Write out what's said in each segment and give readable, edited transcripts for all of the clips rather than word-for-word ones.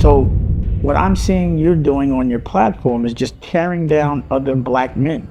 So what I'm seeing you're doing on your platform is just tearing down other black men.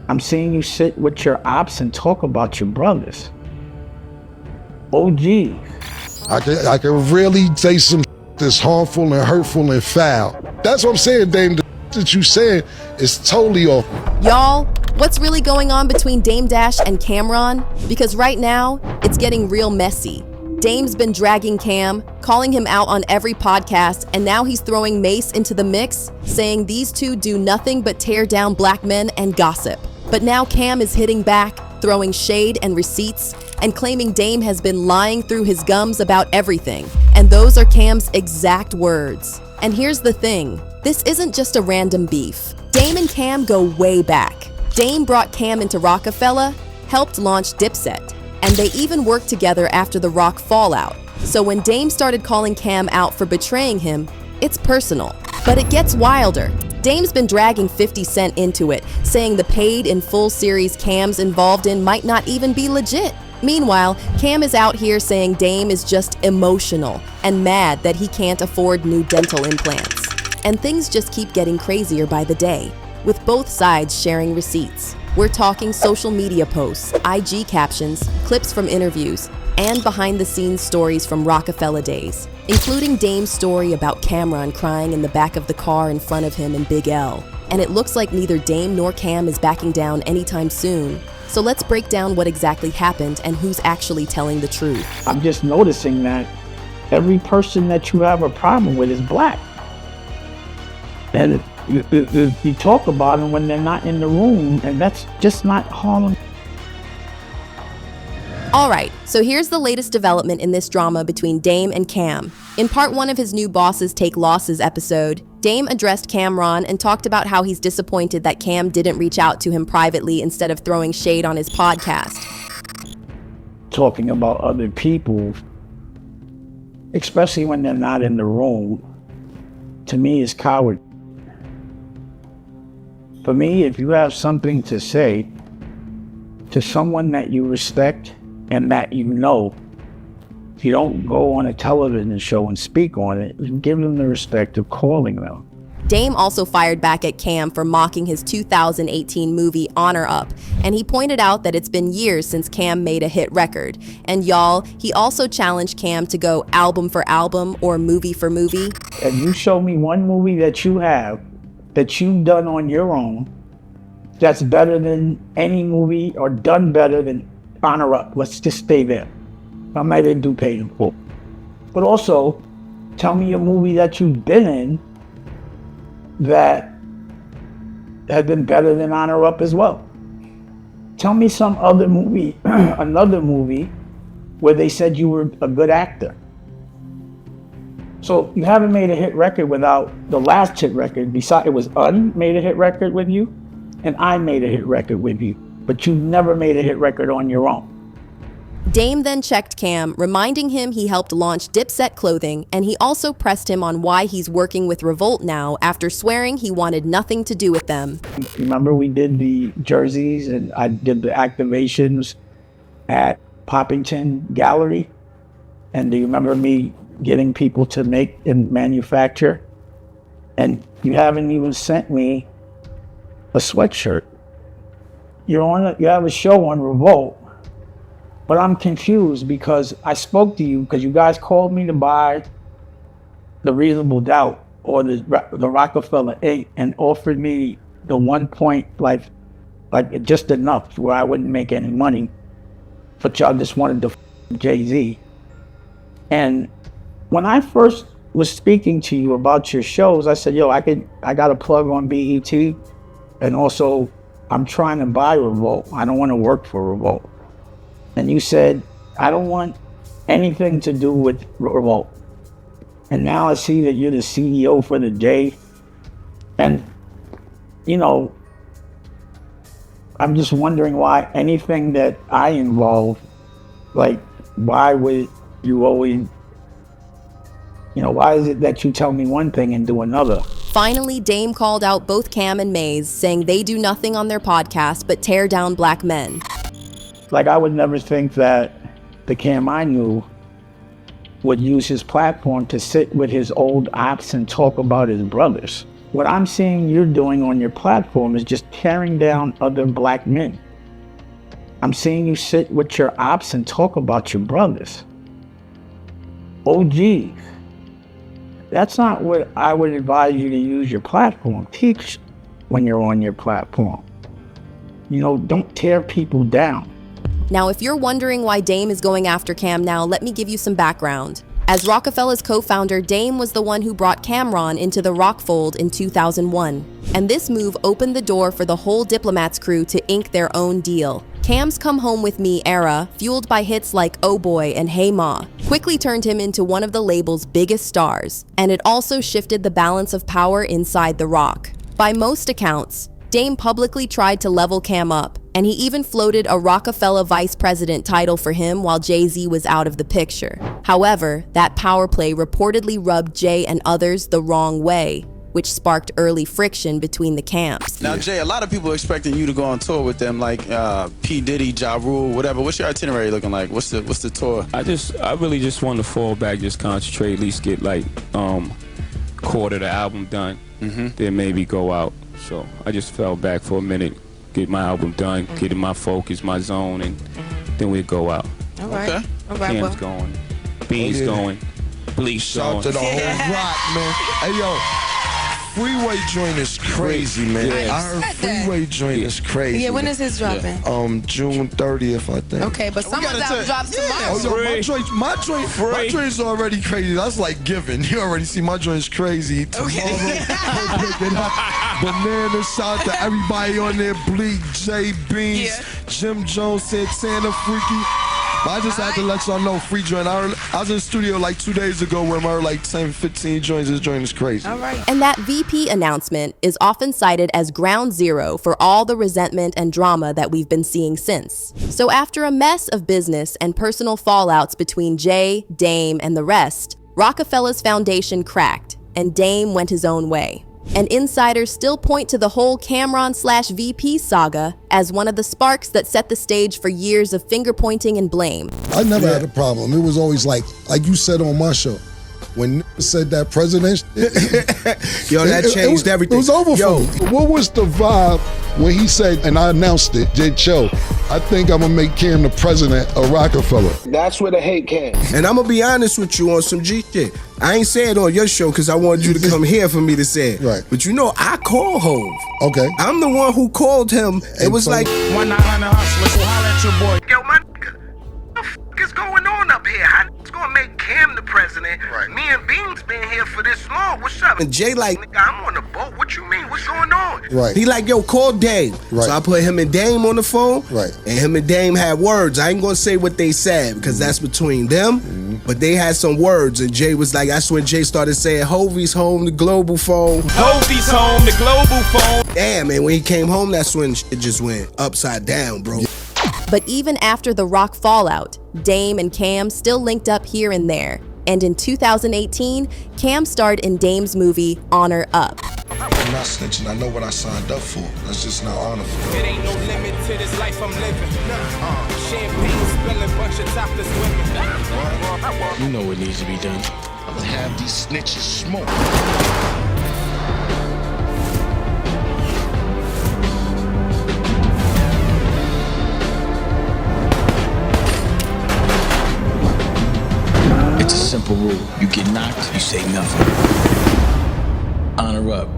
I'm seeing you sit with your ops and talk about your brothers. OG. I can really say some that's harmful and hurtful and foul. That's what I'm saying, Dame. The that you said is totally off. Y'all, what's really going on between Dame Dash and Camron? Because right now, it's getting real messy. Dame's been dragging Cam, calling him out on every podcast, and now he's throwing Mase into the mix, saying these two do nothing but tear down black men and gossip. But now Cam is hitting back, throwing shade and receipts, and claiming Dame has been lying through his gums about everything. And those are Cam's exact words. And here's the thing, this isn't just a random beef. Dame and Cam go way back. Dame brought Cam into Roc-A-Fella, helped launch Dipset, and they even worked together after the Roc fallout. So when Dame started calling Cam out for betraying him, it's personal. But it gets wilder. Dame's been dragging 50 Cent into it, saying the paid in full series Cam's involved in might not even be legit. Meanwhile, Cam is out here saying Dame is just emotional and mad that he can't afford new dental implants. And things just keep getting crazier by the day, with both sides sharing receipts. We're talking social media posts, IG captions, clips from interviews, and behind-the-scenes stories from Roc-A-Fella days, including Dame's story about Camron crying in the back of the car in front of him in Big L. And it looks like neither Dame nor Cam is backing down anytime soon. So let's break down what exactly happened and who's actually telling the truth. I'm just noticing that every person that you have a problem with is black. And you talk about them when they're not in the room, and that's just not Harlem. Alright, so here's the latest development in this drama between Dame and Cam. In part 1 of his new Bosses Take Losses episode, Dame addressed Camron and talked about how he's disappointed that Cam didn't reach out to him privately instead of throwing shade on his podcast. Talking about other people, especially when they're not in the room, to me is coward. For me, if you have something to say to someone that you respect and that you know, if you don't go on a television show and speak on it, give them the respect of calling them. Dame also fired back at Cam for mocking his 2018 movie Honor Up, and he pointed out that it's been years since Cam made a hit record. And y'all, he also challenged Cam to go album for album or movie for movie. If you show me one movie that you have, that you've done on your own, that's better than any movie or done better than Honor Up, let's just stay there. I might even do Paid in Full. But also, tell me a movie that you've been in that has been better than Honor Up as well. Tell me some other movie, another movie, where they said you were a good actor. So you haven't made a hit record without the last hit record. Besides, it was made a hit record with you, and I made a hit record with you. But you never made a hit record on your own. Dame then checked Cam, reminding him he helped launch Dipset clothing, and he also pressed him on why he's working with Revolt now after swearing he wanted nothing to do with them. Remember we did the jerseys and I did the activations at Poppington Gallery? And do you remember me getting people to make and manufacture? And you haven't even sent me a sweatshirt. You have a show on Revolt, but I'm confused because I spoke to you because you guys called me to buy The Reasonable Doubt or the Roc-A-Fella 8 and offered me the 1 point, like just enough where I wouldn't make any money, but y'all just wanted the Jay-Z. And when I first was speaking to you about your shows, I said, yo, I got a plug on BET, and also I'm trying to buy Revolt. I don't want to work for Revolt. And you said, I don't want anything to do with Revolt. And now I see that you're the CEO for the day. And, you know, I'm just wondering why anything that I involve, like, why would you always, why is it that you tell me one thing and do another? Finally, Dame called out both Cam and Mase, saying they do nothing on their podcast but tear down black men. Like, I would never think that the Cam I knew would use his platform to sit with his old ops and talk about his brothers. What I'm seeing you're doing on your platform is just tearing down other black men. I'm seeing you sit with your ops and talk about your brothers. OGs. That's not what I would advise you to use your platform. Teach when you're on your platform. You know, don't tear people down. Now, if you're wondering why Dame is going after Cam now, let me give you some background. As Roc-A-Fella's co-founder, Dame was the one who brought Camron into the Roc fold in 2001. And this move opened the door for the whole Diplomats crew to ink their own deal. Cam's Come Home With Me era, fueled by hits like Oh Boy and Hey Ma, quickly turned him into one of the label's biggest stars, and it also shifted the balance of power inside the Roc. By most accounts, Dame publicly tried to level Cam up, and he even floated a Roc-A-Fella vice president title for him while Jay-Z was out of the picture. However, that power play reportedly rubbed Jay and others the wrong way, which sparked early friction between the camps. Now, Jay, a lot of people are expecting you to go on tour with them, like P. Diddy, Ja Rule, whatever. What's your itinerary looking like? What's the tour? I really just want to fall back, just concentrate, at least get like quarter the album done, then maybe go out. So I just fell back for a minute, get my album done, get in my focus, my zone, and then we go out. All right. Okay. All right. Cam's going, Beans going, Bleach going. Shout to the whole Roc, man. Hey, yo. Freeway joint is crazy, man. Yeah. I heard Freeway joint is crazy. Yeah, when is his dropping? June 30th, I think. Okay, but someone's album drops tomorrow. Oh, yo, my joint is already crazy. That's like given. You already see my joint is crazy. Tomorrow, Banana, shout out to everybody on there. Bleak, J Beans, Jim Jones, Santana, Freaky. But I just had to let y'all know, free joint. I was in the studio like 2 days ago when I heard like 10, 15 joints. This joint is crazy. All right. And that VP announcement is often cited as ground zero for all the resentment and drama that we've been seeing since. So after a mess of business and personal fallouts between Jay, Dame, and the rest, Roc-A-Fella's foundation cracked, and Dame went his own way. And insiders still point to the whole Camron/VP saga as one of the sparks that set the stage for years of finger-pointing and blame. I never had a problem. It was always like you said on my show, when said that president, yo, that changed everything. It was over for me. What was the vibe when he said, and I announced it, J. Cho, I think I'm gonna make Cam the president of Roc-A-Fella. That's where the hate came. And I'm gonna be honest with you on some G shit. I ain't say it on your show because I wanted you to come here for me to say it. Right. But you know, I call Hove. Okay. I'm the one who called him. It was like 1-900 hustler, so holla at your boy. Yo, my nigga, what the fuck is going on up here? How it's gonna make Cam the president? Right. Me and Beans been here for this long. What's up? And Jay like, nigga, I'm on the boat. What you mean? What's going on? Right. he like, yo, call Dame. Right. So I put him and Dame on the phone. Right. And him and Dame had words. I ain't gonna say what they said because that's between them. But they had some words, and Jay was like, that's when Jay started saying, Hovey's home, the global phone. Hovey's home, the global phone. Damn, man, when he came home, that's when shit just went upside down, bro. But even after the Roc fallout, Dame and Cam still linked up here and there. And in 2018, Cam starred in Dame's movie Honor Up. I'm not snitching. I know what I signed up for. That's just not honorable. It ain't no limit to this life I'm living. Champagne spilling, bunch of topless women. You know what needs to be done. I'm gonna have these snitches smoke. It's a simple rule. You get knocked, you say nothing. Honor up.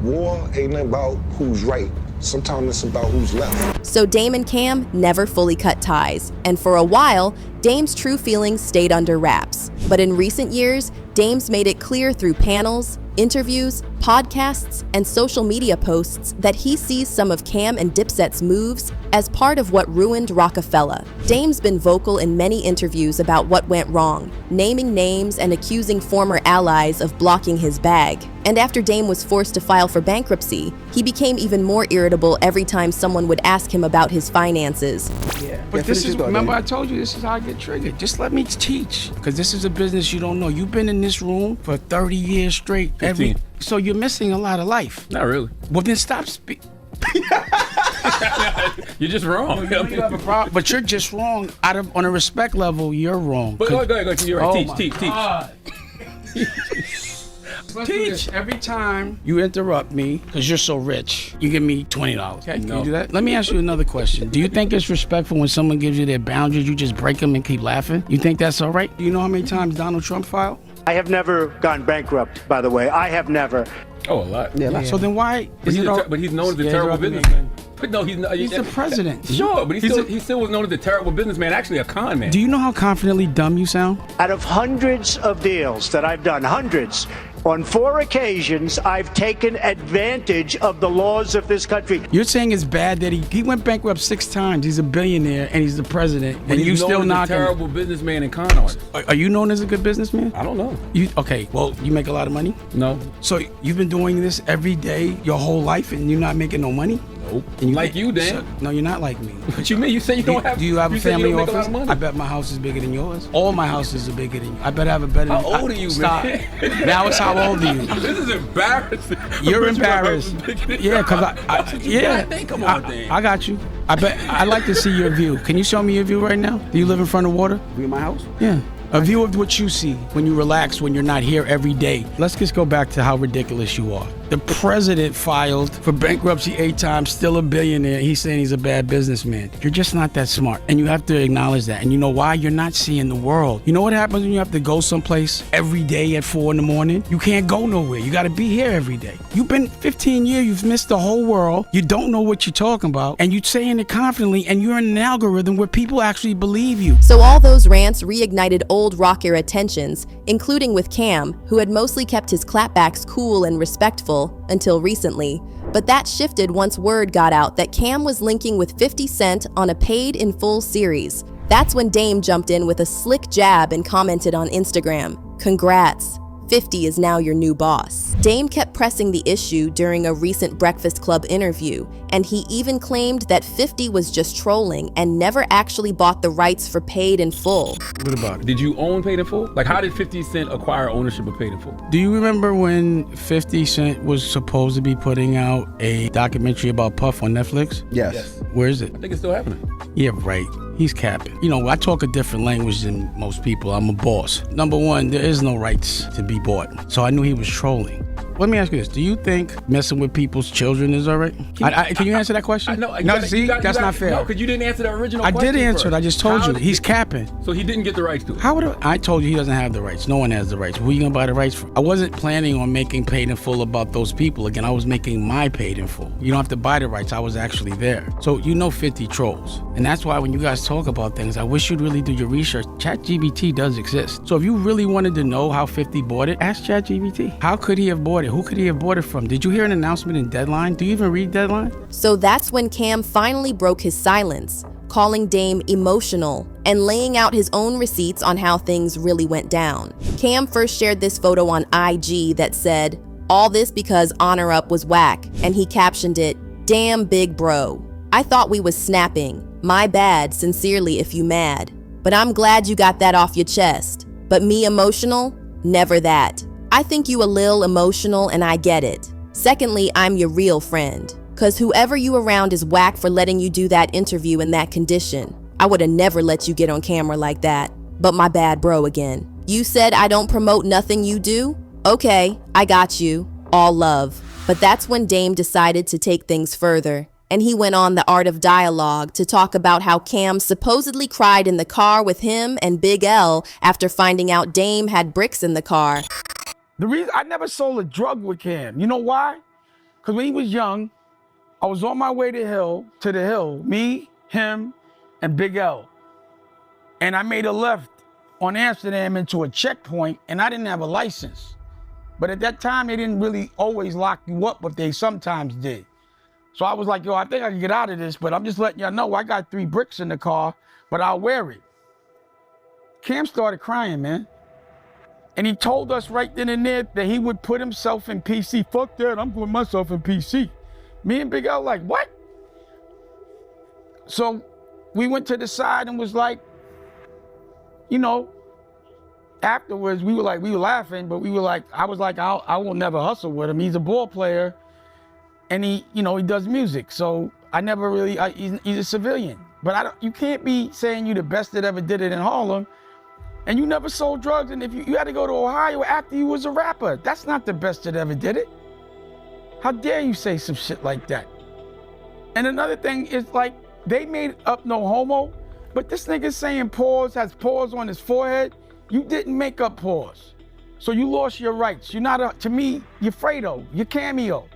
War ain't about who's right. Sometimes it's about who's left. So Dame and Cam never fully cut ties, and for a while, Dame's true feelings stayed under wraps. But in recent years, Dame's made it clear through panels, interviews, podcasts, and social media posts that he sees some of Cam and Dipset's moves as part of what ruined Roc-A-Fella. Dame's been vocal in many interviews about what went wrong, naming names and accusing former allies of blocking his bag. And after Dame was forced to file for bankruptcy, he became even more irritable every time someone would ask him about his finances. But this is, remember I told you, this is how I get triggered. Just let me teach, because this is a business you don't know. You've been in this room for 30 years straight. So you're missing a lot of life. Not really. Well, then stop speaking. You're just wrong. You have a problem, but you're just wrong. On a respect level, you're wrong. But go ahead. You're right. Teach. Teach. Every time you interrupt me, because you're so rich, you give me $20. Okay, can you do that? Let me ask you another question. Do you think it's respectful when someone gives you their boundaries, you just break them and keep laughing? You think that's all right? Do you know how many times Donald Trump filed? I have never gone bankrupt, by the way. I have never. Oh, a lot. Yeah. So then why? But he's known as a terrible businessman. But no, he's the president. Sure, but he still was known as a terrible businessman, actually a con man. Do you know how confidently dumb you sound? Out of hundreds of deals that I've done, hundreds, on 4 occasions, I've taken advantage of the laws of this country. You're saying it's bad that he went bankrupt 6 times. He's a billionaire and he's the president, but and you still not a terrible businessman and con artist. Are you known as a good businessman? I don't know. Okay? Well, you make a lot of money. No. So you've been doing this every day your whole life, and you're not making no money? Nope. Like you, Dan. No, you're not like me. What you mean? You say you don't have. Do you have a family office? A lot of money. I bet my house is bigger than yours. All my houses are bigger than you. I bet I have a better. How old are you, stop. man? Now it's how old are you? This is embarrassing. You're embarrassed. Yeah, because Come on, Dan. I got you. I bet I'd like to see your view. Can you show me your view right now? Do you live in front of water? View of my house? Yeah. A view of what you see when you relax, when you're not here every day. Let's just go back to how ridiculous you are. The president filed for bankruptcy 8 times, still a billionaire. He's saying he's a bad businessman. You're just not that smart. And you have to acknowledge that. And you know why? You're not seeing the world. You know what happens when you have to go someplace every day at 4 in the morning? You can't go nowhere. You got to be here every day. You've been 15 years. You've missed the whole world. You don't know what you're talking about. And you're saying it confidently. And you're in an algorithm where people actually believe you. So all those rants reignited old rock era tensions, including with Cam, who had mostly kept his clapbacks cool and respectful until recently. But that shifted once word got out that Cam was linking with 50 Cent on a paid in full series. That's when Dame jumped in with a slick jab and commented on Instagram, "Congrats. 50 is now your new boss." Dame kept pressing the issue during a recent Breakfast Club interview, and he even claimed that 50 was just trolling and never actually bought the rights for Paid in Full. What about it? Did you own Paid in Full? Like, how did 50 Cent acquire ownership of Paid in Full? Do you remember when 50 Cent was supposed to be putting out a documentary about Puff on Netflix? Yes. Where is it? I think it's still happening. Yeah, right. He's capping. You know, I talk a different language than most people. I'm a boss. Number one, there is no rights to be bought. So I knew he was trolling. Let me ask you this. Do you think messing with people's children is all right? Can you answer that question? No, that's not fair. No, because you didn't answer the original question. I did answer it. I just told you. He's it? capping. So he didn't get the rights to it. How would I told you he doesn't have the rights. No one has the rights. Who are you going to buy the rights from? I wasn't planning on making Paid in Full about those people. Again, I was making my Paid in Full. You don't have to buy the rights. I was actually there. So you know 50 trolls. And that's why when you guys talk about things, I wish you'd really do your research. ChatGPT does exist. So if you really wanted to know how 50 bought it, ask ChatGPT. How could he have bought it? Who could he have bought it from? Did you hear an announcement in Deadline? Do you even read Deadline? So that's when Cam finally broke his silence, calling Dame emotional and laying out his own receipts on how things really went down. Cam first shared this photo on IG that said, "All this because Honor Up was whack," and he captioned it, "Damn big bro. I thought we was snapping. My bad, sincerely if you mad. But I'm glad you got that off your chest. But me emotional? Never that. I think you a lil emotional and I get it. Secondly, I'm your real friend. Cause whoever you around is whack for letting you do that interview in that condition. I would've never let you get on camera like that. But my bad bro again. You said I don't promote nothing you do? Okay, I got you. All love." But that's when Dame decided to take things further. And he went on The Art of Dialogue to talk about how Cam supposedly cried in the car with him and Big L after finding out Dame had bricks in the car. The reason I never sold a drug with Cam, you know why? Because when he was young, I was on my way to the hill, me, him, and Big L. And I made a left on Amsterdam into a checkpoint, and I didn't have a license. But at that time, they didn't really always lock you up, but they sometimes did. So I was like, yo, I think I can get out of this, but I'm just letting y'all know I got 3 bricks in the car, but I'll wear it. Cam started crying, man. And he told us right then and there that he would put himself in PC. Fuck that, I'm putting myself in PC. Me and Big L like, what? So we went to the side and was like, you know, afterwards we were laughing, but we were like, I was like, I will never hustle with him. He's a ball player and he, you know, he does music. So I never really, he's a civilian. But you can't be saying you the best that ever did it in Harlem, and you never sold drugs, and if you had to go to Ohio after you was a rapper. That's not the best that ever did it. How dare you say some shit like that? And another thing is like, they made up no homo, but this nigga saying pause, has pause on his forehead. You didn't make up pause. So you lost your rights. You're not to me, you're Fredo, you're Cameo.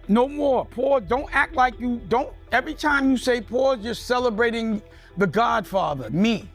No more, pause, don't act like every time you say pause, you're celebrating the Godfather, me.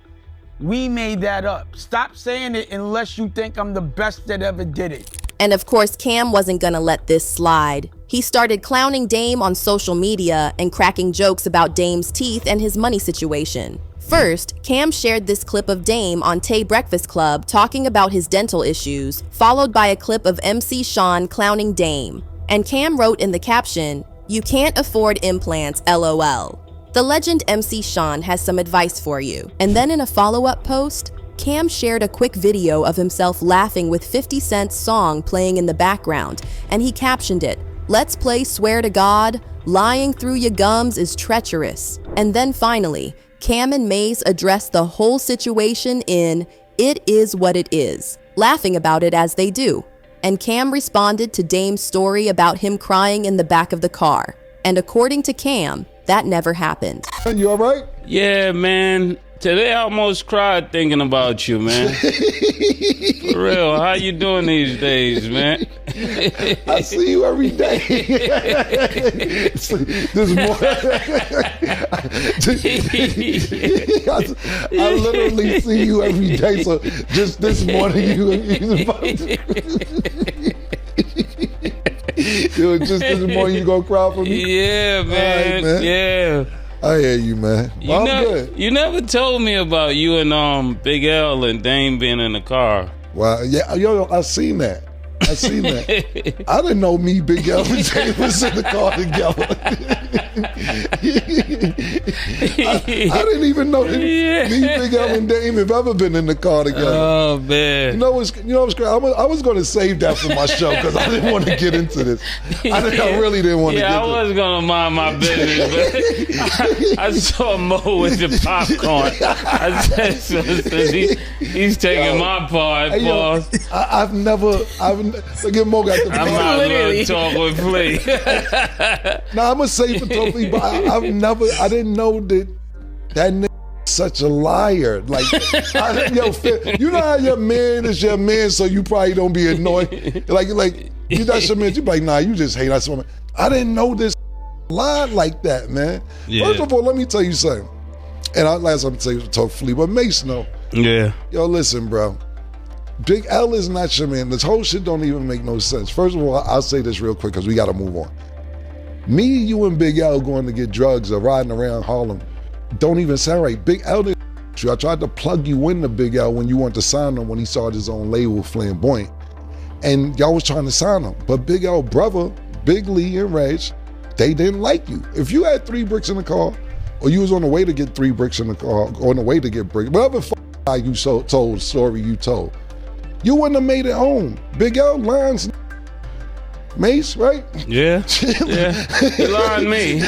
We made that up. Stop saying it unless you think I'm the best that ever did it. And of course, Cam wasn't gonna let this slide. He started clowning Dame on social media and cracking jokes about Dame's teeth and his money situation. First, Cam shared this clip of Dame on Tay Breakfast Club talking about his dental issues, followed by a clip of MC Sean clowning Dame. And Cam wrote in the caption, "You can't afford implants, LOL." The legend MC Sean has some advice for you. And then in a follow-up post, Cam shared a quick video of himself laughing with 50 Cent's song playing in the background, and he captioned it, "Let's play Swear to God, lying through your gums is treacherous." And then finally, Cam and Mase addressed the whole situation in "It is what it is," laughing about it as they do. And Cam responded to Dame's story about him crying in the back of the car. And according to Cam, that never happened. You all right? Yeah, man. Today I almost cried thinking about you, man. For real, how you doing these days, man? I see you every day. This morning, I literally see you every day. So just this morning, just this morning you gonna cry for me? Yeah, man. Right, man. Yeah. I hear you, man. Well, I'm good. You never told me about you and Big L and Dame being in the car. Well, yeah, yo, I seen that. I seen that. I didn't know me, Big L, and Dame was in the car together. I didn't even know that me, Big L, and Dame have ever been in the car together. Oh man! You know what's crazy? I was going to save that for my show because I didn't want to get into this. I really didn't want to get into it. Yeah, I was going to mind my business, but I saw Mo with the popcorn. I said, so he's taking my part, hey, boss. I've never. Look at Mo got the I might as well talk with Flea. Nah, I'm gonna say for Flea, but I didn't know that nigga is such a liar. Like, you know how your man is your man, so you probably don't be annoyed. Like you that's your man. You be like, nah, you just hate that woman. I didn't know this lied like that, man. Yeah. First of all, let me tell you something. And last I'm gonna talk Flea, but Mase know. Yeah. Yo, listen, bro. Big L is not your man. This whole shit don't even make no sense. First of all, I'll say this real quick because we got to move on. Me, you, and Big L going to get drugs or riding around Harlem don't even sound right. Big L didn't you. I tried to plug you into Big L when you wanted to sign him when he started his own label, Flamboyant. And y'all was trying to sign him. But Big L brother, Big Lee and Reg, they didn't like you. If you had 3 bricks in the car, or you was on the way to get 3 bricks in the car, or on the way to get bricks, whatever you told, story you told, you wouldn't have made it home. Big L lines, Mase, right? Yeah, yeah. You lying me.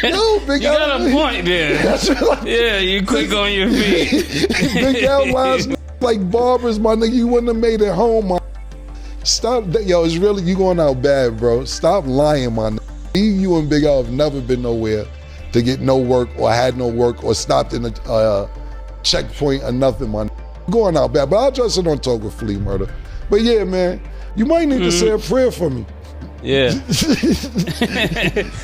No, Big you L. got a point there. Yeah, you quick on your feet. Big L lines like barbers, my nigga. You wouldn't have made it home, my. Stop, yo. It's really you going out bad, bro. Stop lying, my nigga. Me, you, and Big L have never been nowhere to get no work or had no work or stopped in a checkpoint or nothing, man. Going out bad, but I'll just don't talk with Flea murder. But yeah, man, you might need to say a prayer for me. Yeah.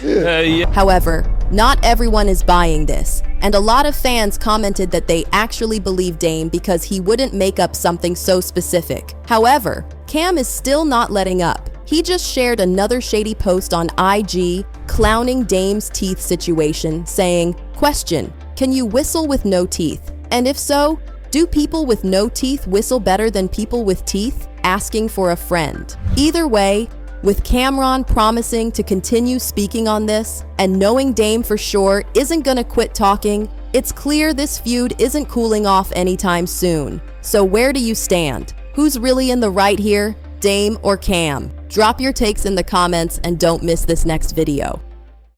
Yeah. However, not everyone is buying this, and a lot of fans commented that they actually believe Dame because he wouldn't make up something so specific. However, Cam is still not letting up. He just shared another shady post on IG clowning Dame's teeth situation, saying, "Question, can you whistle with no teeth? And if so, do people with no teeth whistle better than people with teeth? Asking for a friend." Either way, with Camron promising to continue speaking on this, and knowing Dame for sure isn't gonna quit talking, it's clear this feud isn't cooling off anytime soon. So where do you stand? Who's really in the right here? Dame or Cam? Drop your takes in the comments and don't miss this next video.